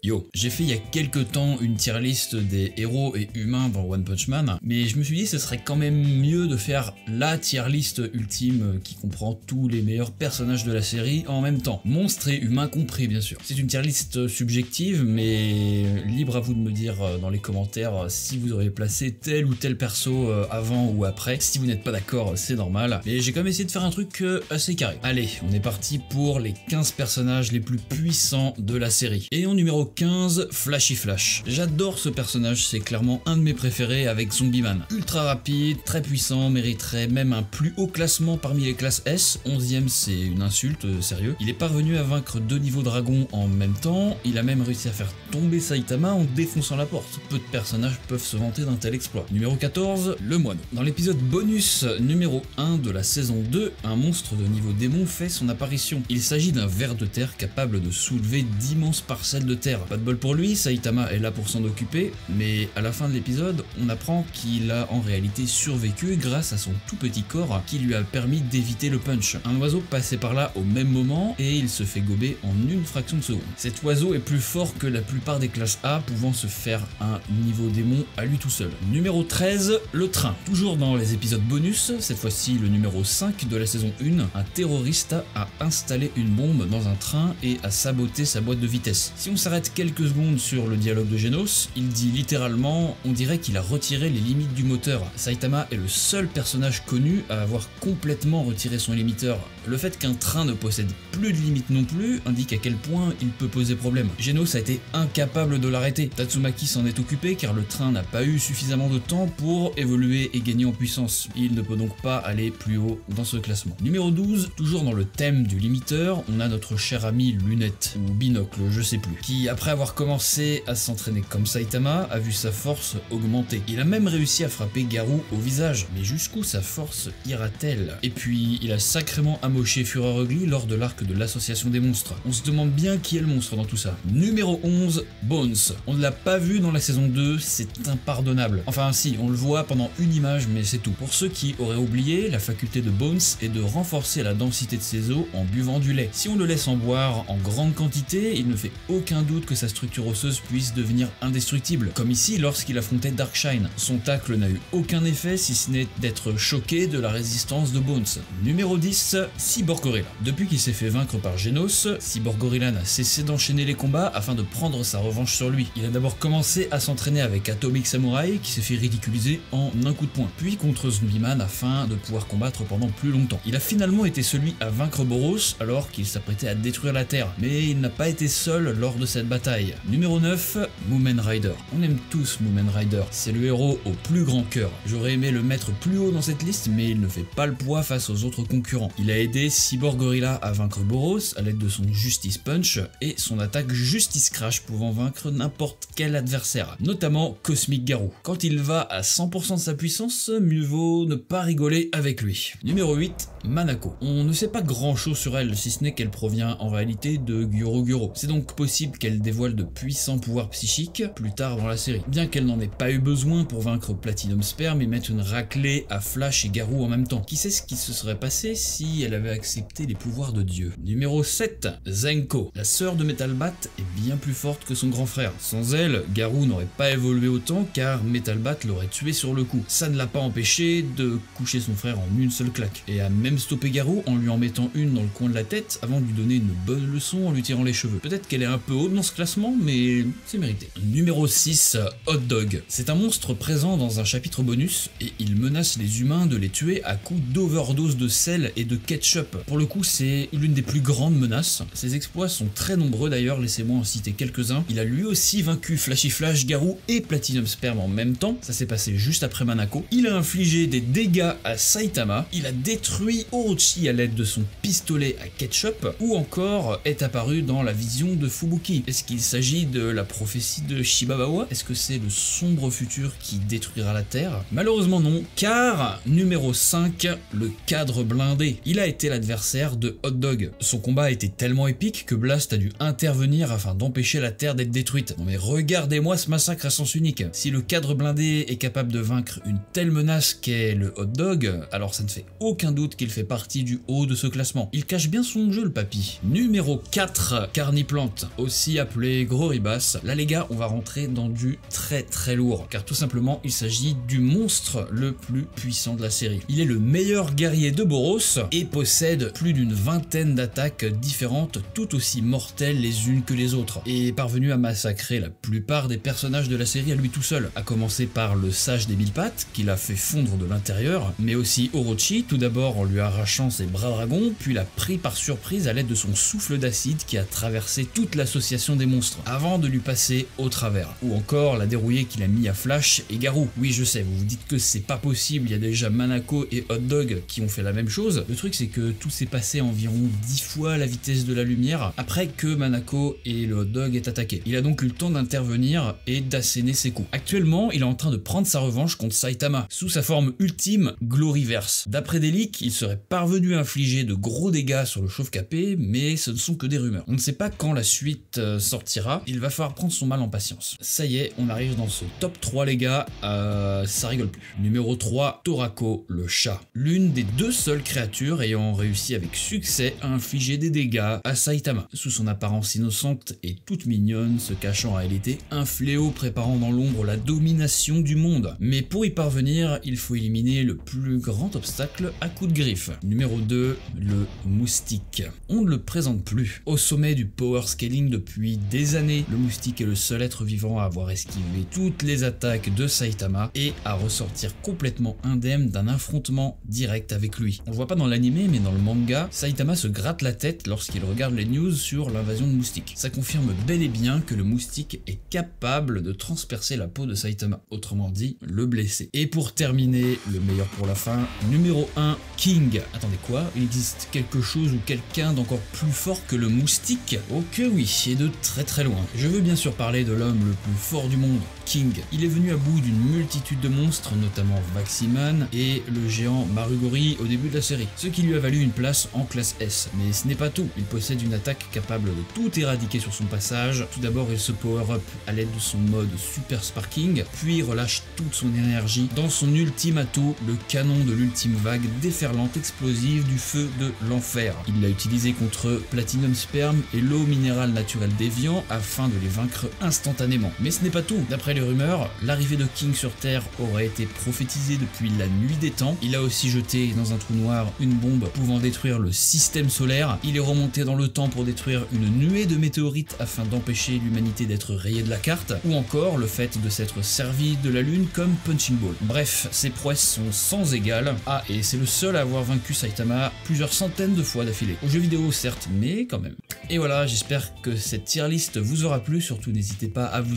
Yo, j'ai fait il y a quelques temps une tier list des héros et humains dans One Punch Man, mais je me suis dit ce serait quand même mieux de faire la tier list ultime qui comprend tous les meilleurs personnages de la série en même temps, monstres et humains compris bien sûr. C'est une tier list subjective, mais libre à vous de me dire dans les commentaires si vous auriez placé tel ou tel perso avant ou après. Si vous n'êtes pas d'accord, c'est normal, mais j'ai quand même essayé de faire un truc assez carré. Allez, on est parti pour les 15 personnages les plus puissants de la série. Et en numéro 15, Flashy Flash. J'adore ce personnage, c'est clairement un de mes préférés avec Zombie Man. Ultra rapide, très puissant, mériterait même un plus haut classement parmi les classes S. 11ème, c'est une insulte, sérieux. Il est parvenu à vaincre 2 niveaux dragons en même temps, il a même réussi à faire tomber Saitama en défonçant la porte. Peu de personnages peuvent se vanter d'un tel exploit. Numéro 14, le moineau. Dans l'épisode bonus numéro 1 de la saison 2, un monstre de niveau démon fait son apparition. Il s'agit d'un ver de terre capable de soulever d'immenses parcelles de terre. Pas de bol pour lui, Saitama est là pour s'en occuper, mais à la fin de l'épisode, on apprend qu'il a en réalité survécu grâce à son tout petit corps qui lui a permis d'éviter le punch. Un oiseau passait par là au même moment et il se fait gober en une fraction de seconde. Cet oiseau est plus fort que la plupart des classes A, pouvant se faire un niveau démon à lui tout seul. Numéro 13, le train. Toujours dans les épisodes bonus, cette fois-ci le numéro 5 de la saison 1, un terroriste a installé une bombe dans un train et a saboté sa boîte de vitesse. Si on s'arrête quelques secondes sur le dialogue de Genos, il dit littéralement « on dirait qu'il a retiré les limites du moteur ». Saitama est le seul personnage connu à avoir complètement retiré son limiteur. Le fait qu'un train ne possède plus de limites non plus indique à quel point il peut poser problème. Genos a été incapable de l'arrêter. Tatsumaki s'en est occupé car le train n'a pas eu suffisamment de temps pour évoluer et gagner en puissance. Il ne peut donc pas aller plus haut dans ce classement. Numéro 12, toujours dans le thème du limiteur, on a notre cher ami Lunette, ou Binocle, je sais plus, qui après avoir commencé à s'entraîner comme Saitama, a vu sa force augmenter. Il a même réussi à frapper Garou au visage, mais jusqu'où sa force ira-t-elle? Et puis, il a sacrément amoché Fureur Ugly lors de l'arc de l'association des monstres. On se demande bien qui est le monstre dans tout ça. Numéro 11, Bones. On ne l'a pas vu dans la saison 2, c'est impardonnable. Enfin si, on le voit pendant une image, mais c'est tout. Pour ceux qui auraient oublié, la faculté de Bones est de renforcer la densité de ses os en buvant du lait. Si on le laisse en boire en grande quantité, il ne fait aucun doute que sa structure osseuse puisse devenir indestructible. Comme ici lorsqu'il affrontait Darkshine. Son tacle n'a eu aucun effet si ce n'est d'être choqué de la résistance de Bones. Numéro 10, Cyborg Gorilla. Depuis qu'il s'est fait vaincre par Genos, Cyborg Gorilla n'a cessé d'enchaîner les combats afin de prendre sa revanche sur lui. Il a d'abord commencé à s'entraîner avec Atomic Samurai qui s'est fait ridiculiser en un coup de poing, puis contre Zombie Man afin de pouvoir combattre pendant plus longtemps. Il a finalement été celui à vaincre Boros alors qu'il s'apprêtait à détruire la Terre, mais il n'a pas été seul lors de cette bataille. Numéro 9, Mumen Rider. On aime tous Mumen Rider, c'est le héros au plus grand cœur. J'aurais aimé le mettre plus haut dans cette liste, mais il ne fait pas le poids face aux autres concurrents. Il a aidé Cyborg Gorilla à vaincre Boros à l'aide de son Justice Punch et son attaque Justice Crash pouvant vaincre n'importe quel adversaire, notamment Cosmic Garou. Quand il va à 100% de sa puissance, mieux vaut ne pas rigoler avec lui. Numéro 8, Manako. On ne sait pas grand chose sur elle, si ce n'est qu'elle provient en réalité de Gyoro Gyoro. C'est donc possible qu'elle dévoile de puissants pouvoirs psychiques plus tard dans la série. Bien qu'elle n'en ait pas eu besoin pour vaincre Platinum Sperm et mettre une raclée à Flash et Garou en même temps. Qui sait ce qui se serait passé si elle avait accepté les pouvoirs de Dieu. Numéro 7, Zenko. La sœur de Metal Bat est bien plus forte que son grand frère. Sans elle, Garou n'aurait pas évolué autant car Metal Bat l'aurait tué sur le coup. Ça ne l'a pas empêché de coucher son frère en une seule claque. Et a même stoppé Garou en lui en mettant une dans le coin de la tête avant de lui donner une bonne leçon en lui tirant les cheveux. Peut-être qu'elle est un peu haute dans ce classement, mais c'est mérité. Numéro 6, Hot Dog. C'est un monstre présent dans un chapitre bonus et il menace les humains de les tuer à coups d'overdose de sel et de ketchup. Pour le coup, c'est l'une des plus grandes menaces. Ses exploits sont très nombreux d'ailleurs, laissez-moi en citer quelques-uns. Il a lui aussi vaincu Flashy Flash, Garou et Platinum Sperm en même temps. Ça s'est passé juste après Manako. Il a infligé des dégâts à Saitama. Il a détruit Orochi à l'aide de son pistolet à ketchup, ou encore est apparu dans la vision de Fubuki. Est-ce qu'il s'agit de la prophétie de Shibabawa? Est-ce que c'est le sombre futur qui détruira la Terre? Malheureusement non, car numéro 5, le cadre blindé. Il a été été l'adversaire de Hot Dog. Son combat a été tellement épique que Blast a dû intervenir afin d'empêcher la Terre d'être détruite. Non mais regardez-moi ce massacre à sens unique. Si le cadre blindé est capable de vaincre une telle menace qu'est le Hot Dog, alors ça ne fait aucun doute qu'il fait partie du haut de ce classement. Il cache bien son jeu le papy. Numéro 4, Carniplante, aussi appelé Gros Ribas. Là les gars, on va rentrer dans du très lourd, car tout simplement il s'agit du monstre le plus puissant de la série. Il est le meilleur guerrier de Boros et possède plus d'une vingtaine d'attaques différentes, tout aussi mortelles les unes que les autres, et est parvenu à massacrer la plupart des personnages de la série à lui tout seul, à commencer par le sage des mille pattes, qui l'a fait fondre de l'intérieur, mais aussi Orochi, tout d'abord en lui arrachant ses bras dragons, puis l'a pris par surprise à l'aide de son souffle d'acide qui a traversé toute l'association des monstres, avant de lui passer au travers. Ou encore la dérouillée qu'il a mis à Flash et Garou. Oui je sais, vous vous dites que c'est pas possible, il y a déjà Manako et Hot Dog qui ont fait la même chose. Le truc c'est que tout s'est passé environ 10 fois la vitesse de la lumière après que Manako et le Hot Dog aient attaqué. Il a donc eu le temps d'intervenir et d'asséner ses coups. Actuellement, il est en train de prendre sa revanche contre Saitama, sous sa forme ultime Gloryverse. D'après des leaks, il serait parvenu à infliger de gros dégâts sur le chauve-capé, mais ce ne sont que des rumeurs. On ne sait pas quand la suite sortira, il va falloir prendre son mal en patience. Ça y est, on arrive dans ce top 3 les gars, ça rigole plus. Numéro 3, Torako le chat. L'une des deux seules créatures ayant réussi avec succès à infliger des dégâts à Saitama. Sous son apparence innocente et toute mignonne, se cachant en réalité un fléau préparant dans l'ombre la domination du monde. Mais pour y parvenir, il faut éliminer le plus grand obstacle à coups de griffe. Numéro 2, le moustique. On ne le présente plus. Au sommet du power scaling depuis des années, le moustique est le seul être vivant à avoir esquivé toutes les attaques de Saitama et à ressortir complètement indemne d'un affrontement direct avec lui. On le voit pas dans l'anime, mais dans le manga, Saitama se gratte la tête lorsqu'il regarde les news sur l'invasion de moustiques. Ça confirme bel et bien que le moustique est capable de transpercer la peau de Saitama, autrement dit, le blesser. Et pour terminer, le meilleur pour la fin, numéro 1, King. Attendez quoi? Il existe quelque chose ou quelqu'un d'encore plus fort que le moustique? Oh que oui, et de très loin. Je veux bien sûr parler de l'homme le plus fort du monde, King. Il est venu à bout d'une multitude de monstres, notamment Vaximan et le géant Marugori au début de la série, ce qui lui a valu une place en classe S. Mais ce n'est pas tout, il possède une attaque capable de tout éradiquer sur son passage. Tout d'abord il se power up à l'aide de son mode Super Sparking, puis relâche toute son énergie dans son ultime atout, le canon de l'ultime vague déferlante explosive du feu de l'enfer. Il l'a utilisé contre Platinum Sperm et l'eau minérale naturelle déviant afin de les vaincre instantanément. Mais ce n'est pas tout, d'après les rumeurs, l'arrivée de King sur Terre aurait été prophétisée depuis la nuit des temps. Il a aussi jeté dans un trou noir une bombe pouvant détruire le système solaire. Il est remonté dans le temps pour détruire une nuée de météorites afin d'empêcher l'humanité d'être rayée de la carte, ou encore le fait de s'être servi de la lune comme punching ball. Bref, ses prouesses sont sans égal. Ah, et c'est le seul à avoir vaincu Saitama plusieurs centaines de fois d'affilée. Au jeu vidéo certes, mais quand même. Et voilà, j'espère que cette tier list vous aura plu, surtout n'hésitez pas à vous...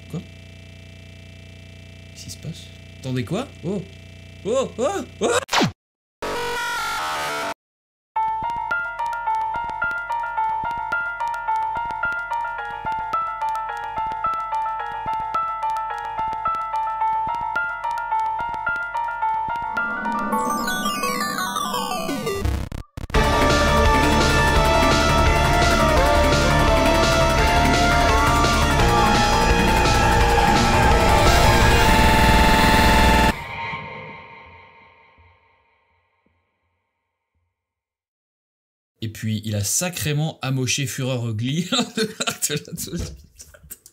Quoi? Qu'est-ce qui se passe? Attendez quoi? Oh! Oh! Oh! Oh! Et puis, il a sacrément amoché Führer Ugly.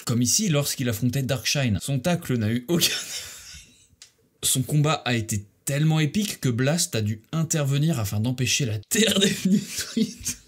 Comme ici, lorsqu'il affrontait Darkshine. Son tacle n'a eu aucun... Son combat a été tellement épique que Blast a dû intervenir afin d'empêcher la Terre d'être détruite.